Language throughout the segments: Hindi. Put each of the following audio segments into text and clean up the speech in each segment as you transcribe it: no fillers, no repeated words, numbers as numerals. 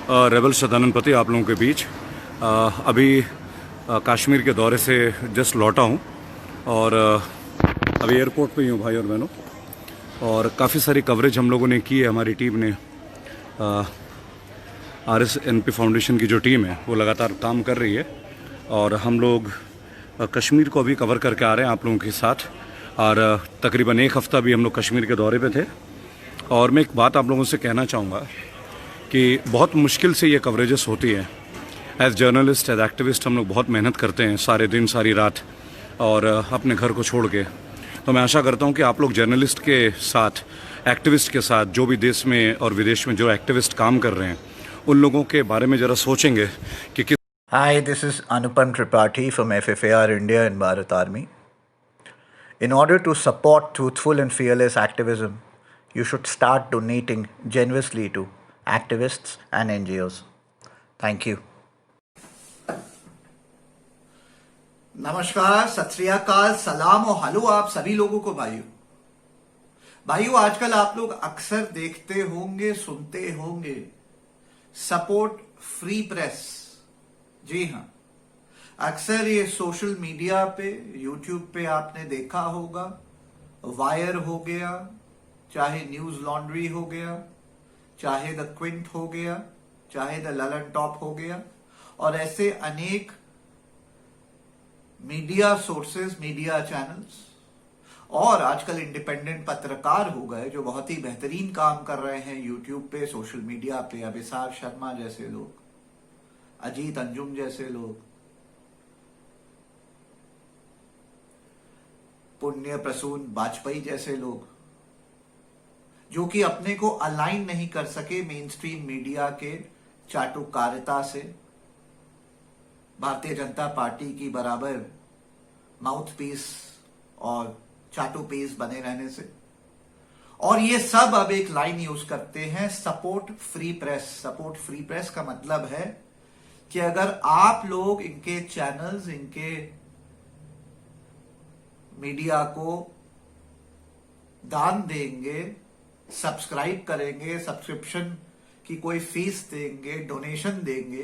रेबल सदानंद पति आप लोगों के बीच अभी कश्मीर के दौरे से जस्ट लौटा हूँ और अभी एयरपोर्ट पे ही हूँ भाई और बहनों। और काफ़ी सारी कवरेज हम लोगों ने की है, हमारी टीम ने। RSNP फाउंडेशन की जो टीम है वो लगातार काम कर रही है और हम लोग कश्मीर को अभी कवर करके आ रहे हैं आप लोगों के साथ। और तकरीबन एक हफ़्ता भी हम लोग कश्मीर के दौरे पे थे। और मैं एक बात आप लोगों से कहना चाहूँगा कि बहुत मुश्किल से ये कवरेजेस होती हैं। एज जर्नलिस्ट, एज एक्टिविस्ट हम लोग बहुत मेहनत करते हैं, सारे दिन सारी रात, और अपने घर को छोड़ के। तो मैं आशा करता हूँ कि आप लोग जर्नलिस्ट के साथ, एक्टिविस्ट के साथ, जो भी देश में और विदेश में जो एक्टिविस्ट काम कर रहे हैं उन लोगों के बारे में ज़रा सोचेंगे कि किस। Hi, this is Anupam Tripathi from FFAR India and Bharat Army. In order to support truthful and fearless activism, you should start donating generously to activists and NGOs. Thank you. नमस्कार, सत श्री अकाल, सलाम और हेलो आप सभी लोगों को। भाइयों, आजकल आप लोग अक्सर देखते होंगे, सुनते होंगे, सपोर्ट फ्री प्रेस। जी हां, अक्सर ये सोशल मीडिया पे, यूट्यूब पे आपने देखा होगा। वायर हो गया, चाहे न्यूज लॉन्ड्री हो गया, चाहे द क्विंट हो गया, चाहे द ललन टॉप हो गया, और ऐसे अनेक मीडिया सोर्सेज, मीडिया चैनल्स, और आजकल इंडिपेंडेंट पत्रकार हो गए जो बहुत ही बेहतरीन काम कर रहे हैं यूट्यूब पे, सोशल मीडिया पे। अभिसार शर्मा जैसे लोग, अजीत अंजुम जैसे लोग, पुण्य प्रसून वाजपेयी जैसे लोग, जो कि अपने को अलाइन नहीं कर सके मेन स्ट्रीम मीडिया के चाटुकारिता से, भारतीय जनता पार्टी की बराबर माउथ पीस और चाटू पीस बने रहने से। और ये सब अब एक लाइन यूज करते हैं, support free press. Support free press का मतलब है कि अगर आप लोग इनके चैनल्स, इनके मीडिया को दान देंगे, सब्सक्राइब करेंगे, सब्सक्रिप्शन की कोई फीस देंगे, डोनेशन देंगे,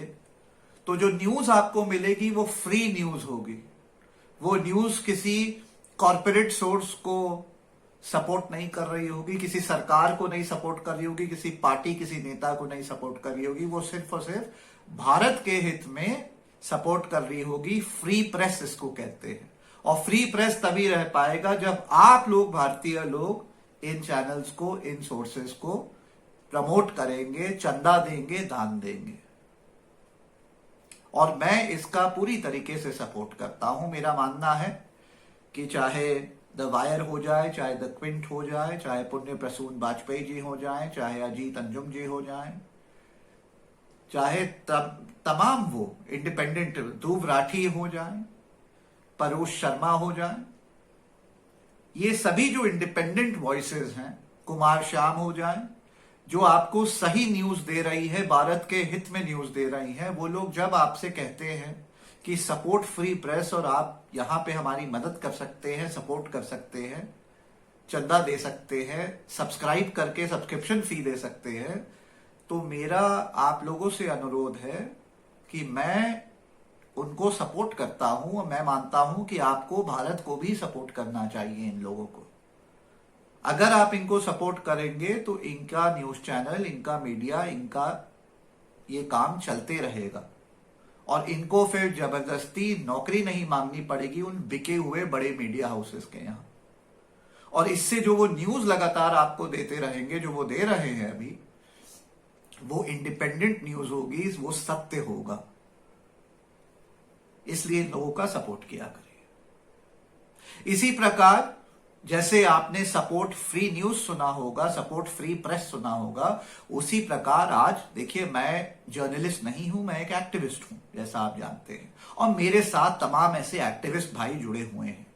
तो जो न्यूज आपको मिलेगी वो फ्री न्यूज होगी। वो न्यूज किसी कॉरपोरेट सोर्स को सपोर्ट नहीं कर रही होगी, किसी सरकार को नहीं सपोर्ट कर रही होगी, किसी पार्टी, किसी नेता को नहीं सपोर्ट कर रही होगी। वो सिर्फ और सिर्फ भारत के हित में सपोर्ट कर रही होगी। फ्री प्रेस इसको कहते हैं। और फ्री प्रेस तभी रह पाएगा जब आप लोग, भारतीय लोग, इन चैनल्स को, इन सोर्सेस को प्रमोट करेंगे, चंदा देंगे, दान देंगे। और मैं इसका पूरी तरीके से सपोर्ट करता हूं। मेरा मानना है कि चाहे द वायर हो जाए, चाहे द क्विंट हो जाए, चाहे पुण्य प्रसून वाजपेयी जी हो जाए, चाहे अजीत अंजुम जी हो जाए, चाहे तमाम वो इंडिपेंडेंट ध्रुव राठी हो जाए, परोश शर्मा हो जाए, ये सभी जो इंडिपेंडेंट वॉइसेस हैं, कुमार श्याम हो जाए, जो आपको सही न्यूज दे रही है, भारत के हित में न्यूज दे रही है, वो लोग जब आपसे कहते हैं कि सपोर्ट फ्री प्रेस और आप यहां पे हमारी मदद कर सकते हैं, सपोर्ट कर सकते हैं, चंदा दे सकते हैं, सब्सक्राइब करके सब्सक्रिप्शन फी दे सकते हैं, तो मेरा आप लोगों से अनुरोध है कि मैं उनको सपोर्ट करता हूं। और मैं मानता हूं कि आपको, भारत को भी सपोर्ट करना चाहिए इन लोगों को। अगर आप इनको सपोर्ट करेंगे तो इनका न्यूज चैनल, इनका मीडिया, इनका ये काम चलते रहेगा और इनको फिर जबरदस्ती नौकरी नहीं मांगनी पड़ेगी उन बिके हुए बड़े मीडिया हाउसेस के यहां। और इससे जो वो न्यूज लगातार आपको देते रहेंगे, जो वो दे रहे हैं अभी, वो इंडिपेंडेंट न्यूज होगी, वो सत्य होगा। इसलिए इन लोगों का सपोर्ट किया करिए। इसी प्रकार जैसे आपने सपोर्ट फ्री न्यूज सुना होगा, सपोर्ट फ्री प्रेस सुना होगा, उसी प्रकार आज देखिए, मैं जर्नलिस्ट नहीं हूं, मैं एक एक्टिविस्ट हूं, जैसा आप जानते हैं। और मेरे साथ तमाम ऐसे एक्टिविस्ट भाई जुड़े हुए हैं।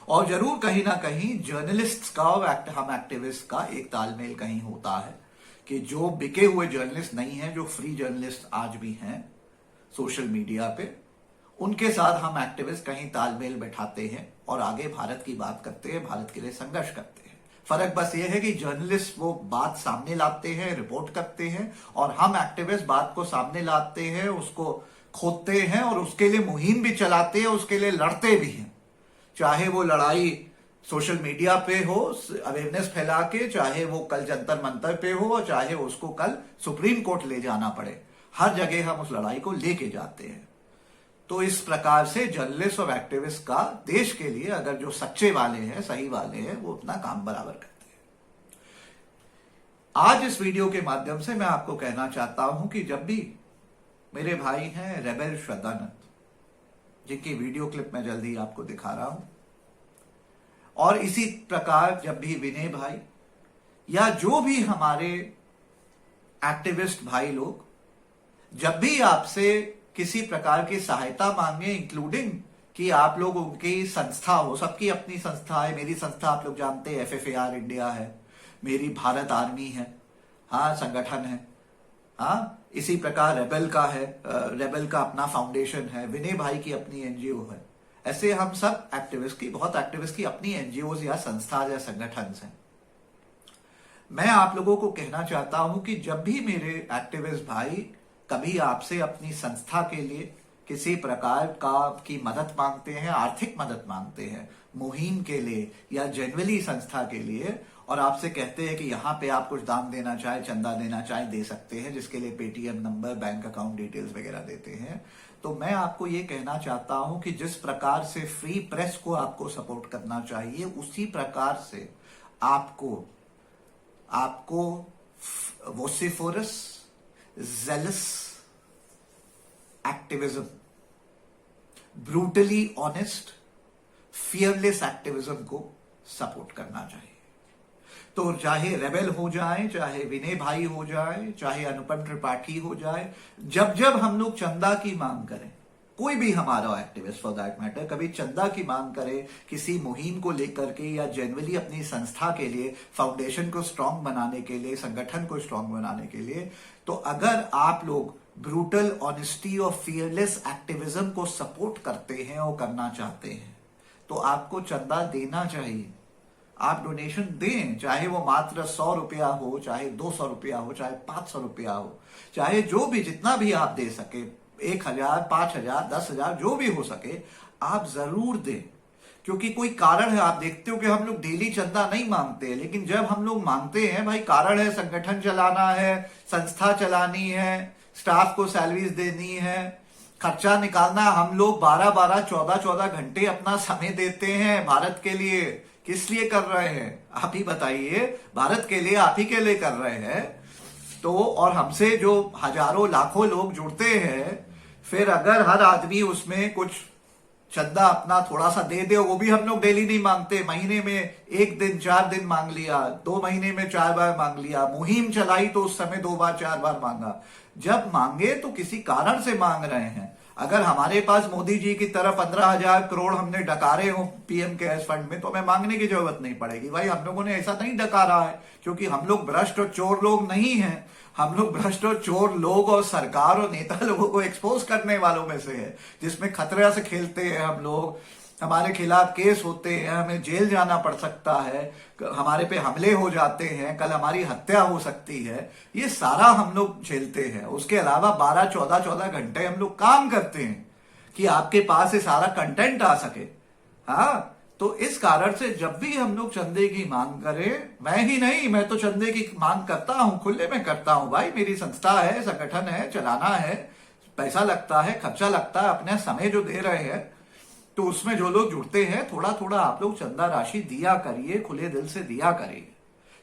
और जरूर कहीं ना कहीं जर्नलिस्ट का और हम एक्टिविस्ट का एक तालमेल कहीं होता है कि जो बिके हुए जर्नलिस्ट नहीं है, जो फ्री जर्नलिस्ट आज भी हैं सोशल मीडिया पे, उनके साथ हम एक्टिविस्ट कहीं तालमेल बैठाते हैं और आगे भारत की बात करते हैं, भारत के लिए संघर्ष करते हैं। फर्क बस ये है कि जर्नलिस्ट वो बात सामने लाते हैं, रिपोर्ट करते हैं, और हम एक्टिविस्ट बात को सामने लाते हैं, उसको खोदते हैं और उसके लिए मुहिम भी चलाते हैं, उसके लिए लड़ते भी हैं। चाहे वो लड़ाई सोशल मीडिया पे हो अवेयरनेस फैला के, चाहे वो कल जंतर मंतर पे हो, और चाहे उसको कल सुप्रीम कोर्ट ले जाना पड़े, हर जगह हम उस लड़ाई को लेके जाते हैं। तो इस प्रकार से जर्नलिस्ट और एक्टिविस्ट का देश के लिए, अगर जो सच्चे वाले हैं, सही वाले हैं, वो अपना काम बराबर करते हैं। आज इस वीडियो के माध्यम से मैं आपको कहना चाहता हूं कि जब भी मेरे भाई हैं रेबेल श्रद्धानंद, जिनकी वीडियो क्लिप मैं जल्दी आपको दिखा रहा हूं, और इसी प्रकार जब भी विनय भाई या जो भी हमारे एक्टिविस्ट भाई लोग जब भी आपसे किसी प्रकार की सहायता मांगे, इंक्लूडिंग कि आप लोग उनकी संस्था हो, सबकी अपनी संस्था है, मेरी संस्था आप लोग जानते हैं FFAR इंडिया है, मेरी भारत आर्मी है, हाँ संगठन है, हाँ इसी प्रकार रेबेल का है, रेबेल का अपना फाउंडेशन है, विनय भाई की अपनी NGO है। ऐसे हम सब एक्टिविस्ट की, बहुत एक्टिविस्ट की अपनी NGOs या संस्था या संगठन हैं। मैं आप लोगों को कहना चाहता हूं कि जब भी मेरे एक्टिविस्ट भाई कभी आपसे अपनी संस्था के लिए किसी प्रकार की मदद मांगते हैं, आर्थिक मदद मांगते हैं, मुहिम के लिए या जनरली संस्था के लिए, और आपसे कहते हैं कि यहाँ पे आप कुछ दान देना चाहे, चंदा देना चाहे, दे सकते हैं, जिसके लिए Paytm number, bank account details वगैरह देते हैं, तो मैं आपको ये कहना चाहता हूं कि जिस प्रकार से फ्री प्रेस को आपको सपोर्ट करना चाहिए, उसी प्रकार से आपको वोसिफोरस zealous activism, brutally honest, fearless activism को सपोर्ट करना चाहिए। तो चाहे रेबेल हो जाए, चाहे विनय भाई हो जाए, चाहे अनुपम त्रिपाठी हो जाए, जब जब हम लोग चंदा की मांग करें, कोई भी हमारा एक्टिविस्ट फॉर दैट मैटर कभी चंदा की मांग करे किसी मुहिम को लेकर के, या जनरली अपनी संस्था के लिए, फाउंडेशन को स्ट्रांग बनाने के लिए, संगठन को स्ट्रांग बनाने के लिए, तो अगर आप लोग ब्रूटल ऑनेस्टी और फियरलेस एक्टिविज्म को सपोर्ट करते हैं और करना चाहते हैं, तो आपको चंदा देना चाहिए। आप डोनेशन दें, चाहे वो मात्र 100 रुपया हो, चाहे 200 रुपया हो, चाहे 500 रुपया हो, चाहे जो भी, जितना भी आप दे सके, 1000, 5000, 10,000, जो भी हो सके, आप जरूर दें। क्योंकि कोई कारण है, आप देखते हो कि हम लोग डेली चंदा नहीं मांगते, लेकिन जब हम लोग मांगते हैं, भाई कारण है, संगठन चलाना है, संस्था चलानी है, स्टाफ को सैलरीज देनी है, खर्चा निकालना। हम लोग 12-12, 14-14 घंटे अपना समय देते हैं भारत के लिए। किस लिए कर रहे हैं आप ही बताइए? भारत के लिए, आप ही के लिए कर रहे हैं। तो और हमसे जो हजारों लाखों लोग जुड़ते हैं, फिर अगर हर आदमी उसमें कुछ चंदा अपना थोड़ा सा दे दे, वो भी हम लोग डेली नहीं मांगते, महीने में 1 दिन 4 दिन मांग लिया, 2 महीने में 4 बार मांग लिया, मुहिम चलाई तो उस समय 2 बार 4 बार मांगा। जब मांगे तो किसी कारण से मांग रहे हैं। अगर हमारे पास मोदी जी की तरह 15,000 करोड़ हमने डकारे हो PM केयर्स फंड में, तो हमें मांगने की जरूरत नहीं पड़ेगी। भाई हम लोगों ने ऐसा नहीं डकारा है, क्योंकि हम लोग भ्रष्ट और चोर लोग नहीं हैं। हम लोग भ्रष्ट और चोर लोग और सरकार और नेता लोगों को एक्सपोज करने वालों में से है, जिसमें खतरे से खेलते हैं हम लोग। हमारे खिलाफ केस होते हैं, हमें जेल जाना पड़ सकता है, हमारे पे हमले हो जाते हैं, कल हमारी हत्या हो सकती है। ये सारा हम लोग झेलते हैं। उसके अलावा 12, 14 घंटे हम लोग काम करते हैं कि आपके पास ये सारा कंटेंट आ सके। हाँ, तो इस कारण से जब भी हम लोग चंदे की मांग करें, मैं ही नहीं, मैं तो चंदे की मांग करता हूं, खुले में करता हूं। भाई मेरी संस्था है, संगठन है, चलाना है, पैसा लगता है, खर्चा लगता है, अपने समय जो दे रहे हैं, तो उसमें जो लोग जुड़ते हैं, थोड़ा थोड़ा आप लोग चंदा राशि दिया करिए, खुले दिल से दिया करिए।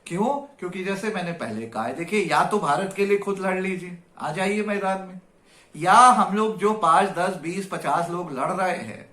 क्यों? क्योंकि जैसे मैंने पहले कहा है, देखिए, या तो भारत के लिए खुद लड़ लीजिए, आ जाइए मैदान में, या हम लोग जो 5, 10, 20, 50 लोग लड़ रहे हैं,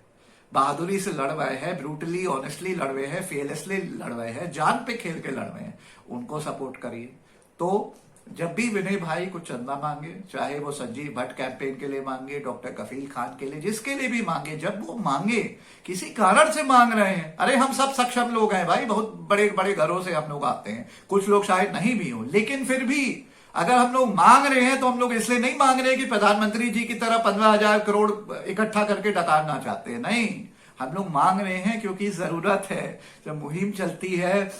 बहादुरी से लड़ रहे हैं, ब्रूटली ऑनेस्टली लड़ रहे हैं, फेयरलेसली लड़ रहे हैं, जान पे खेल के लड़ रहे हैं, उनको सपोर्ट करिए। तो जब भी विनय भाई कुछ चंदा मांगे, चाहे वो संजीव भट्ट कैंपेन के लिए मांगे, डॉक्टर कफील खान के लिए, जिसके लिए भी मांगे, जब वो मांगे, किसी कारण से मांग रहे हैं। अरे हम सब सक्षम लोग हैं भाई, बहुत बड़े बड़े घरों से हम लोग आते हैं, कुछ लोग शायद नहीं भी हो, लेकिन फिर भी अगर हम लोग मांग रहे हैं, तो हम लोग इसलिए नहीं मांग रहे हैं कि प्रधानमंत्री जी की तरह 15,000 करोड़ इकट्ठा करके डकारना चाहते हैं। नहीं, हम लोग मांग रहे हैं क्योंकि जरूरत है। जब मुहिम चलती है,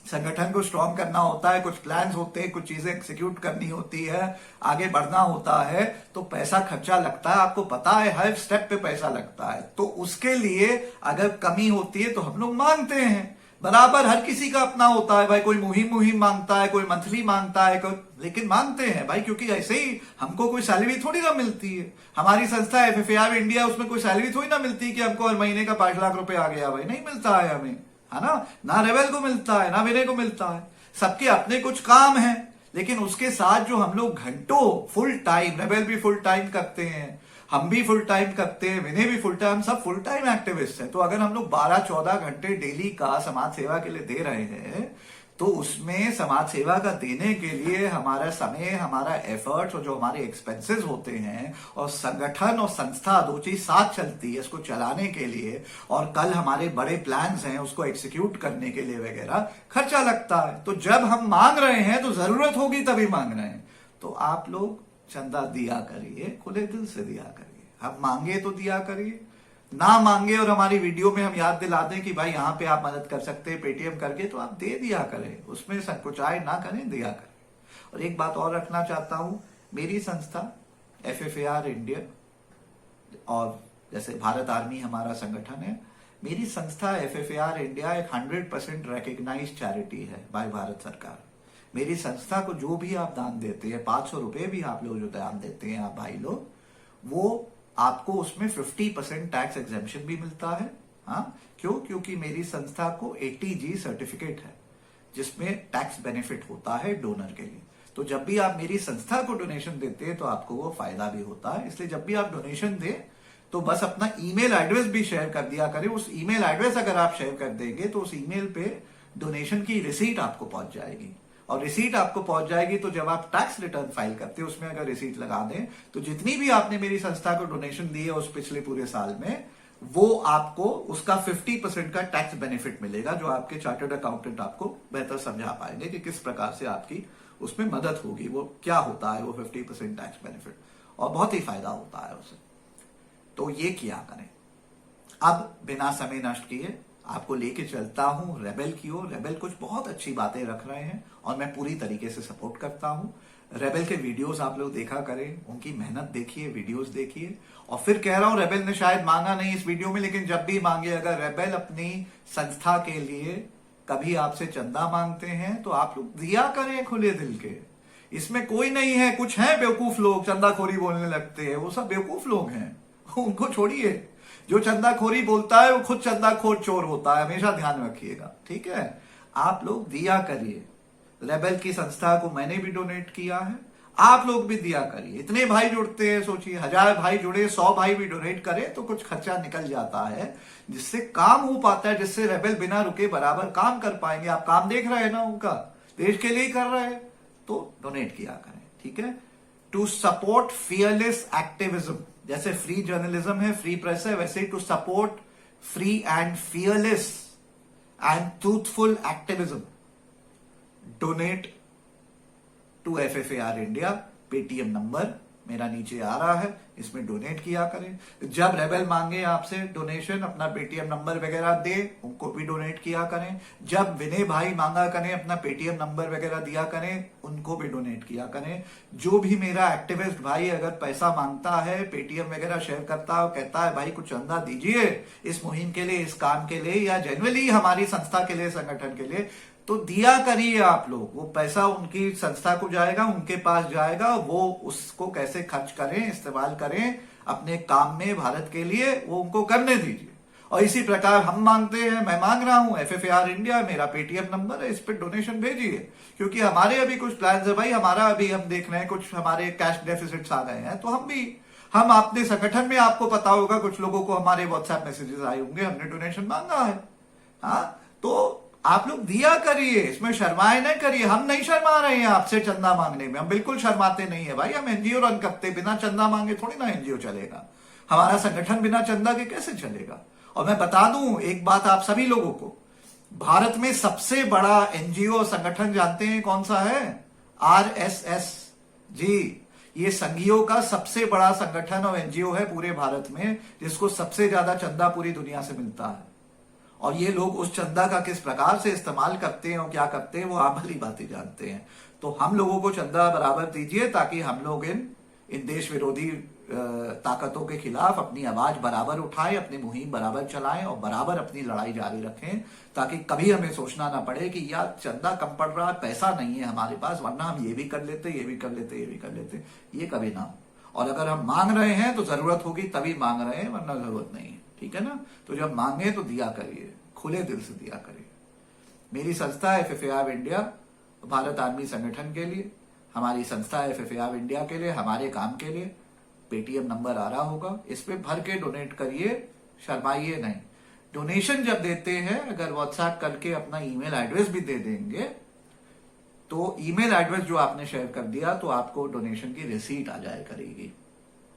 संगठन को स्ट्रांग करना होता है, कुछ प्लान्स होते हैं, कुछ चीजें एग्जीक्यूट करनी होती है, आगे बढ़ना होता है, तो पैसा खर्चा लगता है। आपको पता है हर स्टेप पे पैसा लगता है। तो उसके लिए अगर कमी होती है तो हम लोग मांगते हैं। बराबर हर किसी का अपना होता है भाई, कोई मुहिम मांगता है, कोई मंथली मांगता है, लेकिन मांगते हैं भाई, क्योंकि ऐसे ही हमको कोई सैलरी थोड़ी ना मिलती है। हमारी संस्था FFAR इंडिया, उसमें कोई सैलरी थोड़ी ना मिलती कि हमको हर महीने का 5 लाख रुपए आ गया, भाई नहीं मिलता है हमें, है ना रेबेल को मिलता है, ना विनय को मिलता है। सबके अपने कुछ काम है, लेकिन उसके साथ जो हम लोग घंटों फुल टाइम, रेबेल भी फुल टाइम करते हैं, हम भी फुल टाइम करते हैं, विनय भी फुल टाइम, हम सब फुल टाइम एक्टिविस्ट हैं। तो अगर हम लोग 12-14 घंटे डेली का समाज सेवा के लिए दे रहे हैं, तो उसमें समाज सेवा का देने के लिए हमारा समय, हमारा एफर्ट्स और जो हमारे एक्सपेंसेस होते हैं, और संगठन और संस्था दो चीज साथ चलती है इसको चलाने के लिए, और कल हमारे बड़े प्लान्स हैं उसको एग्जीक्यूट करने के लिए वगैरह खर्चा लगता है। तो जब हम मांग रहे हैं तो जरूरत होगी तभी मांग रहे हैं। तो आप लोग चंदा दिया करिए, खुले दिल से दिया करिए। हम मांगे तो दिया करिए, ना मांगे और हमारी वीडियो में हम याद दिला दें कि भाई यहां पे आप मदद कर सकते हैं पेटीएम करके, तो आप दे दिया करें, उसमें संकोचाए ना करें, दिया करें। और एक बात और रखना चाहता हूं, मेरी संस्था FFAR इंडिया, और जैसे भारत आर्मी हमारा संगठन है, मेरी संस्था FFAR इंडिया एक 100% रिकग्नाइज्ड चैरिटी है बाय भारत सरकार। मेरी संस्था को जो भी आप दान देते हैं, 500 रुपए भी आप लोग जो दान देते हैं आप भाई लोग, वो आपको उसमें 50% टैक्स एग्जेम्पशन भी मिलता है। हाँ, क्यों? क्योंकि मेरी संस्था को ATG सर्टिफिकेट है, जिसमें टैक्स बेनिफिट होता है डोनर के लिए। तो जब भी आप मेरी संस्था को डोनेशन देते हैं तो आपको वो फायदा भी होता है। इसलिए जब भी आप डोनेशन दें तो बस अपना ईमेल एड्रेस भी शेयर कर दिया करें। उस ईमेल एड्रेस अगर आप शेयर कर देंगे तो उस ईमेल पे डोनेशन की रिसीट आपको पहुंच जाएगी, और रिसीट आपको पहुंच जाएगी तो जब आप टैक्स रिटर्न फाइल करते हैं उसमें अगर रिसीट लगा दें तो जितनी भी आपने मेरी संस्था को डोनेशन दी है उस पिछले पूरे साल में, वो आपको उसका 50% का टैक्स बेनिफिट मिलेगा, जो आपके चार्टर्ड अकाउंटेंट आपको बेहतर समझा पाएंगे कि किस प्रकार से आपकी उसमें मदद होगी, वो क्या होता है वो 50% टैक्स बेनिफिट, और बहुत ही फायदा होता है उसे। तो ये किया करें। अब बिना समय नष्ट किए आपको लेके चलता हूं रेबेल की ओर। रेबेल कुछ बहुत अच्छी बातें रख रहे हैं और मैं पूरी तरीके से सपोर्ट करता हूं। रेबेल के वीडियोस आप लोग देखा करें, उनकी मेहनत देखिए, वीडियोस देखिए। और फिर कह रहा हूं, रेबेल ने शायद मांगा नहीं इस वीडियो में, लेकिन जब भी मांगे, अगर रेबेल अपनी संस्था के लिए कभी आपसे चंदा मांगते हैं तो आप लोग दिया करें खुले दिल के। इसमें कोई नहीं है, कुछ है बेवकूफ लोग चंदाखोरी बोलने लगते हैं, वो सब बेवकूफ लोग हैं, उनको छोड़िए। जो चंदाखोरी बोलता है वो खुद चंदाखोर चोर होता है, हमेशा ध्यान रखिएगा, ठीक है। आप लोग दिया करिए। रेबेल की संस्था को मैंने भी डोनेट किया है, आप लोग भी दिया करिए। इतने भाई जुड़ते हैं, सोचिए 1000 भाई जुड़े, 100 भाई भी डोनेट करें तो कुछ खर्चा निकल जाता है, जिससे काम हो पाता है, जिससे रेबेल बिना रुके बराबर काम कर पाएंगे। आप काम देख रहे हैं ना, उनका देश के लिए कर रहे हैं, तो डोनेट किया करें, ठीक है। टू सपोर्ट फियरलेस एक्टिविज्म, जैसे फ्री जर्नलिज्म है, फ्री प्रेस है, वैसे to support free and fearless and truthful activism, donate to FFAR India. Paytm number मेरा नीचे आ रहा है, इसमें डोनेट किया करें। जब रेबेल मांगे आपसे डोनेशन, अपना पेटीएम नंबर वगैरह दे, उनको भी डोनेट किया करें। जब विनय भाई मांगा करें, अपना पेटीएम नंबर वगैरह दिया करें, उनको भी डोनेट किया करें। जो भी मेरा एक्टिविस्ट भाई अगर पैसा मांगता है, पेटीएम वगैरह शेयर करता है, कहता है भाई कुछ चंदा दीजिए इस मुहिम के लिए, इस काम के लिए, या जनरली हमारी संस्था के लिए, संगठन के लिए, तो दिया करिए आप लोग। वो पैसा उनकी संस्था को जाएगा, उनके पास जाएगा, वो उसको कैसे खर्च करें, इस्तेमाल करें अपने काम में भारत के लिए, वो उनको करने दीजिए। और इसी प्रकार हम मांगते हैं, मैं मांग रहा हूं FFAR इंडिया, मेरा पेटीएम नंबर है, इस पर डोनेशन भेजिए, क्योंकि हमारे अभी कुछ प्लान्स है भाई, हमारा अभी हम देख रहे हैं कुछ हमारे कैश डेफिसिट्स आ गए हैं, तो हम अपने संगठन में, आपको पता होगा कुछ लोगों को हमारे व्हाट्सएप मैसेजेस आए होंगे, हमने डोनेशन मांगा है। हाँ, तो आप लोग दिया करिए, इसमें शर्माए नहीं करिए। हम नहीं शर्मा रहे हैं आपसे चंदा मांगने में, हम बिल्कुल शर्माते नहीं है भाई। हम एनजीओ रन करते, बिना चंदा मांगे थोड़ी ना एनजीओ चलेगा। हमारा संगठन बिना चंदा के कैसे चलेगा। और मैं बता दूं एक बात आप सभी लोगों को, भारत में सबसे बड़ा एनजीओ संगठन जानते हैं कौन सा है? RSS जी। ये संघियों का सबसे बड़ा संगठन और एनजीओ है पूरे भारत में, जिसको सबसे ज्यादा चंदा पूरी दुनिया से मिलता है। और ये लोग उस चंदा का किस प्रकार से इस्तेमाल करते हैं और क्या करते हैं वो आप भली बातें जानते हैं। तो हम लोगों को चंदा बराबर दीजिए ताकि हम लोग इन देश विरोधी ताकतों के खिलाफ अपनी आवाज बराबर उठाएं, अपनी मुहिम बराबर चलाएं और बराबर अपनी लड़ाई जारी रखें, ताकि कभी हमें सोचना ना पड़े कि यार चंदा कम पड़ रहा है, पैसा नहीं है हमारे पास, वरना हम ये भी कर लेते, ये भी कर लेते, ये भी कर लेते। ये कभी ना हो। और अगर हम मांग रहे हैं तो जरूरत होगी तभी मांग रहे हैं, वरना जरूरत नहीं है। ठीक है ना? तो जब मांगे तो दिया करिए, खुले दिल से दिया करिए। मेरी संस्था है FFAR इंडिया, भारत आर्मी संगठन के लिए, हमारी संस्था है FFAR इंडिया के लिए, हमारे काम के लिए। पेटीएम नंबर आ रहा होगा, इस पे भर के डोनेट करिए, शर्माइए नहीं। डोनेशन जब देते हैं अगर व्हाट्सएप करके अपना ईमेल एड्रेस भी दे देंगे तो ईमेल एड्रेस जो आपने शेयर कर दिया तो आपको डोनेशन की रिसीट आ जाए करेगी,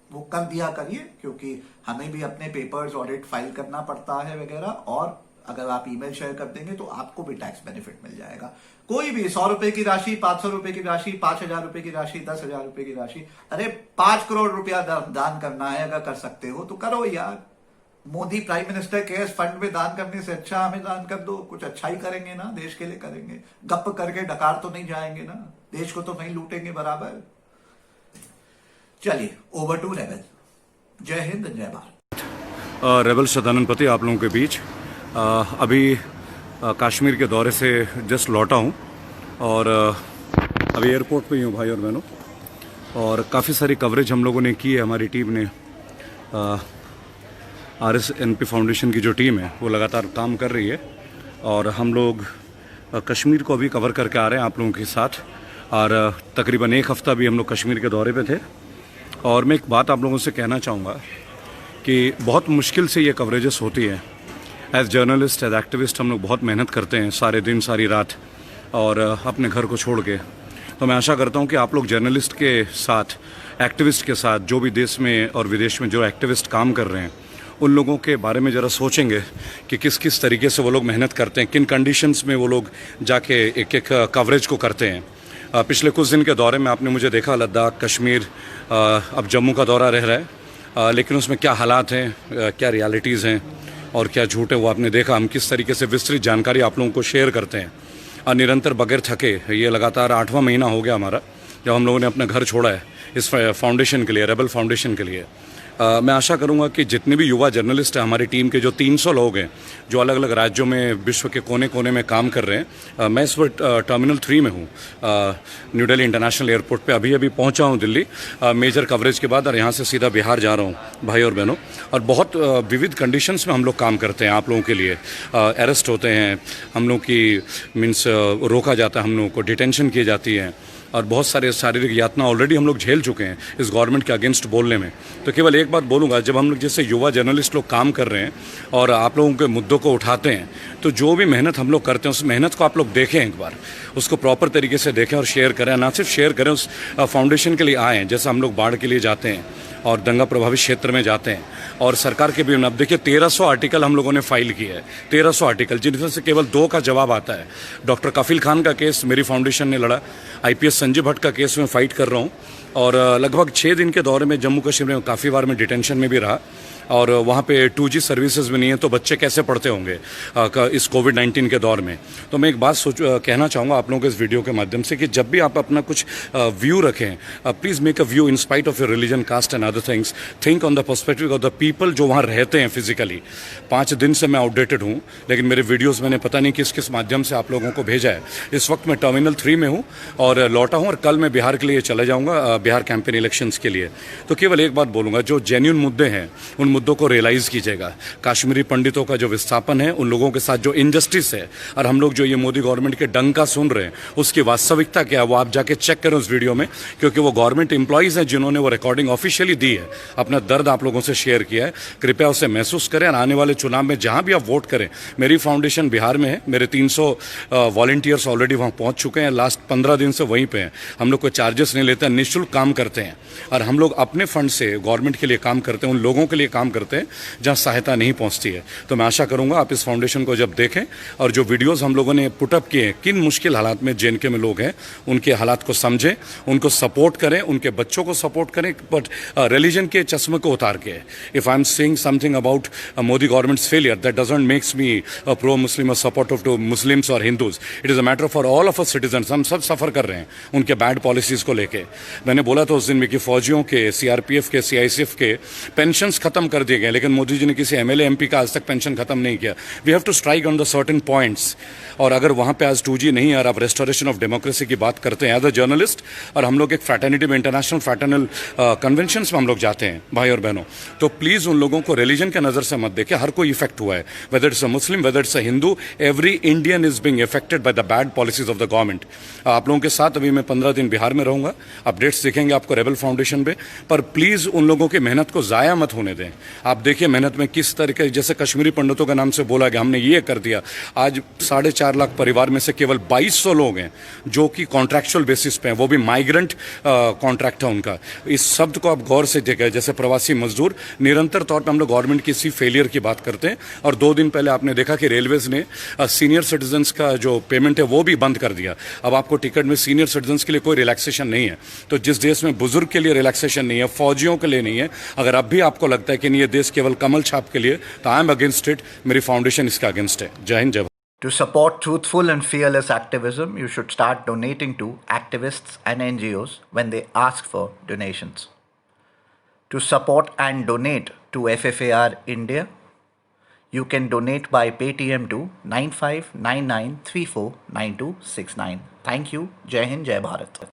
वो कर दिया करिए, क्योंकि हमें भी अपने पेपर्स ऑडिट फाइल करना पड़ता है वगैरह। और अगर आप ईमेल शेयर कर देंगे तो आपको भी टैक्स बेनिफिट मिल जाएगा। कोई भी 100 रुपए की राशि, 500 रुपए की राशि, 5000 रुपए की राशि, 10,000 रुपए की राशि, अरे 5 करोड़ रुपया दान करना है, अगर कर सकते हो तो करो यार। Modi prime minister cares fund में दान करने से अच्छा हमें दान कर दो, कुछ अच्छा ही करेंगे ना, देश के लिए करेंगे। गप करके डकार तो नहीं जाएंगे ना, देश को तो नहीं लूटेंगे बराबर। चलिए ओवर टू रेबल। जय हिंद, जय भारत। रेबल सदानंद पति आप लोगों के बीच अभी कश्मीर के दौरे से जस्ट लौटा हूँ और अभी एयरपोर्ट पे ही हूँ भाई और बहनों। और काफ़ी सारी कवरेज हम लोगों ने की है, हमारी टीम ने। RSNP फाउंडेशन की जो टीम है वो लगातार काम कर रही है और हम लोग कश्मीर को अभी कवर करके आ रहे हैं आप लोगों के साथ। और तकरीबन 1 हफ़्ता भी हम लोग कश्मीर के दौरे पे थे। और मैं एक बात आप लोगों से कहना चाहूँगा कि बहुत मुश्किल से ये कवरेजेस होती है। एज जर्नलिस्ट, एज एक्टिविस्ट हम लोग बहुत मेहनत करते हैं, सारे दिन सारी रात, और अपने घर को छोड़ के। तो मैं आशा करता हूँ कि आप लोग जर्नलिस्ट के साथ, एक्टिविस्ट के साथ, जो भी देश में और विदेश में जो एक्टिविस्ट काम कर रहे हैं उन लोगों के बारे में ज़रा सोचेंगे कि किस किस तरीके से वो लोग मेहनत करते हैं, किन कंडीशंस में वो लोग जाके एक एक कवरेज को करते हैं। पिछले कुछ दिन के दौरे में आपने मुझे देखा, लद्दाख, कश्मीर, अब जम्मू का दौरा रह रहा है, लेकिन उसमें क्या हालात हैं, क्या रियलिटीज़ हैं और क्या झूठ है वो आपने देखा। हम किस तरीके से विस्तृत जानकारी आप लोगों को शेयर करते हैं और निरंतर बगैर थके। ये लगातार 8वां महीना हो गया हमारा जब हम लोगों ने अपना घर छोड़ा है इस फाउंडेशन के लिए, रेबल फाउंडेशन के लिए। मैं आशा करूंगा कि जितने भी युवा जर्नलिस्ट हैं हमारी टीम के, जो 300 लोग हैं जो अलग अलग राज्यों में विश्व के कोने कोने में काम कर रहे हैं। मैं इस वक्त टर्मिनल 3 में हूँ, न्यू दिल्ली इंटरनेशनल एयरपोर्ट पे अभी पहुँचा हूँ दिल्ली मेजर कवरेज के बाद, और यहाँ से सीधा बिहार जा रहा हूँ भाई और बहनों। और बहुत विविध कंडीशंस में हम लोग काम करते हैं आप लोगों के लिए। अरेस्ट होते हैं हम लोग की, मीन्स रोका जाता है, हम लोगों को डिटेंशन की जाती है, और बहुत सारे शारीरिक यातना ऑलरेडी हम लोग झेल चुके हैं इस गवर्नमेंट के अगेंस्ट बोलने में। तो केवल एक बात बोलूँगा, जब हम लोग जैसे युवा जर्नलिस्ट लोग काम कर रहे हैं और आप लोगों के मुद्दों को उठाते हैं, तो जो भी मेहनत हम लोग करते हैं उस मेहनत को आप लोग देखें, एक बार उसको प्रॉपर तरीके से देखें और शेयर करें। ना सिर्फ शेयर करें, उस फाउंडेशन के लिए आएँ। जैसे हम लोग बाढ़ के लिए जाते हैं और दंगा प्रभावित क्षेत्र में जाते हैं और सरकार के भी, अब देखिए 1300 आर्टिकल हम लोगों ने फाइल किए हैं, 1300 आर्टिकल, जिनमें से केवल 2 का जवाब आता है। डॉक्टर कफील खान का केस मेरी फाउंडेशन ने लड़ा, IPS संजय भट्ट का केस में फाइट कर रहा हूँ, और लगभग 6 दिन के दौरे में जम्मू कश्मीर में काफ़ी बार मैं डिटेंशन में भी रहा, और वहाँ पे 2G सर्विसेज भी नहीं है, तो बच्चे कैसे पढ़ते होंगे इस कोविड-19 के दौर में। तो मैं एक बात कहना चाहूँगा आप लोगों के इस वीडियो के माध्यम से कि जब भी आप अपना कुछ व्यू रखें, please make a view in spite of your religion, caste and other things. Think on the perspective of the people जो वहाँ रहते हैं फिजिकली। 5 दिन से मैं आउटडेटेड हूँ, लेकिन मेरे वीडियोज़ मैंने पता नहीं किस माध्यम से आप लोगों को भेजा है। इस वक्त मैं टर्मिनल 3 में हूँ और लौटा हूँ, और कल मैं बिहार के लिए चले जाऊँगा, बिहार कैंपेन इलेक्शंस के लिए। तो केवल एक बात बोलूँगा, जो जेन्युइन मुद्दे हैं उन मुद्दों को रियलाइज़ कीजिएगा। कश्मीरी पंडितों का जो विस्थापन है, उन लोगों के साथ जो इनजस्टिस है, और हम लोग जो ये मोदी गवर्नमेंट के डंका सुन रहे हैं, उसकी वास्तविकता क्या है वो आप जाके चेक करें उस वीडियो में, क्योंकि वो गवर्नमेंट एम्प्लॉयज़ हैं जिन्होंने वो रिकॉर्डिंग ऑफिशियली दी है, अपना दर्द आप लोगों से शेयर किया है। कृपया उसे महसूस करें और आने वाले चुनाव में जहाँ भी आप वोट करें। मेरी फाउंडेशन बिहार में है, मेरे 300 वॉलंटियर्स ऑलरेडी वहाँ पहुँच चुके हैं, लास्ट 15 दिन से वहीं पर हैं। हम लोग कोई चार्जेस नहीं लेते हैं, निःशुल्क काम करते हैं, और हम लोग अपने फंड से गवर्नमेंट के लिए काम करते हैं, उन लोगों के लिए काम काम करते हैं जहां सहायता नहीं पहुंचती है। तो मैं आशा करूंगा आप इस फाउंडेशन को जब देखें और जो वीडियोस हम लोगों ने पुटअप किए, किन मुश्किल हालात में जेएनके में लोग हैं, उनके हालात को समझें, उनको सपोर्ट करें, उनके बच्चों को सपोर्ट करें, बट रिलीजन के चश्मे को उतार के। If I am saying something about Modi government's failure, that doesn't makes me a pro Muslim और सपोर्टिव टू मुस्लिम्स और Hindus. It is a matter for all of us citizens. हम सब सफर कर रहे हैं उनके बैड पॉलिसीज को लेके। मैंने बोला था उस दिन में कि फौजियों के, सीआरपीएफ के, सीआईएसएफ के पेंशन्स खत्म कर दिए गए, लेकिन मोदी जी ने किसी एमएलए एमपी का आज तक पेंशन खत्म नहीं किया। We have to strike on the certain points. और अगर वहां पे आज 2G नहीं है और आप रेस्टोरेशन ऑफ डेमोक्रेसी की बात करते हैं एज अ जर्नलिस्ट, और हम लोग एक फ्रैटर्निटी में, इंटरनेशनल फ्रैटर्नल कन्वेंशंस में हम लोग जाते हैं भाई और बहनों, तो प्लीज उन लोगों को रिलीजन के नजर से मत देखें। हर कोई इफेक्ट हुआ है, whether it's a Muslim, whether it's a Hindu, every Indian is being affected by the bad policies of the government. आप लोगों के साथ अभी मैं 15 दिन बिहार में रहूंगा, अपडेट्स दिखेंगे आपको रेबल फाउंडेशन पे, पर प्लीज उन लोगों की मेहनत को जाया मत होने दें। आप देखिए मेहनत में किस तरीके, जैसे कश्मीरी पंडितों का नाम से बोला गया, हमने ये कर दिया। आज 4.5 लाख परिवार में से केवल 2200 लोग हैं जो कि कॉन्ट्रैक्चुअल बेसिस पे हैं, वो भी माइग्रेंट कॉन्ट्रैक्ट है उनका। इस शब्द को आप गौर से देखें, जैसे प्रवासी मजदूर। निरंतर तौर पर हम लोग गवर्नमेंट की इसी फेलियर की बात करते हैं। और 2 दिन पहले आपने देखा कि रेलवेज ने सीनियर सिटीजन्स का जो पेमेंट है वो भी बंद कर दिया। अब आपको टिकट में सीनियर सिटीजन्स के लिए कोई रिलैक्सेशन नहीं है। तो जिस देश में बुजुर्ग के लिए रिलैक्सेशन नहीं है, फौजियों के लिए नहीं है, अगर अब भी आपको लगता है कि नहीं ये देश केवल कमल छाप के लिए, तो आई एम अगेंस्ट इट। मेरी फाउंडेशन इसका अगेंस्ट है। जय हिंद, जय Bharat. To support truthful and fearless activism, you should start donating to activists and NGOs when they ask for donations. To support and donate to FFAR India, you can donate by Paytm to 9599349269. Thank you. Jai Hind, Jai Bharat.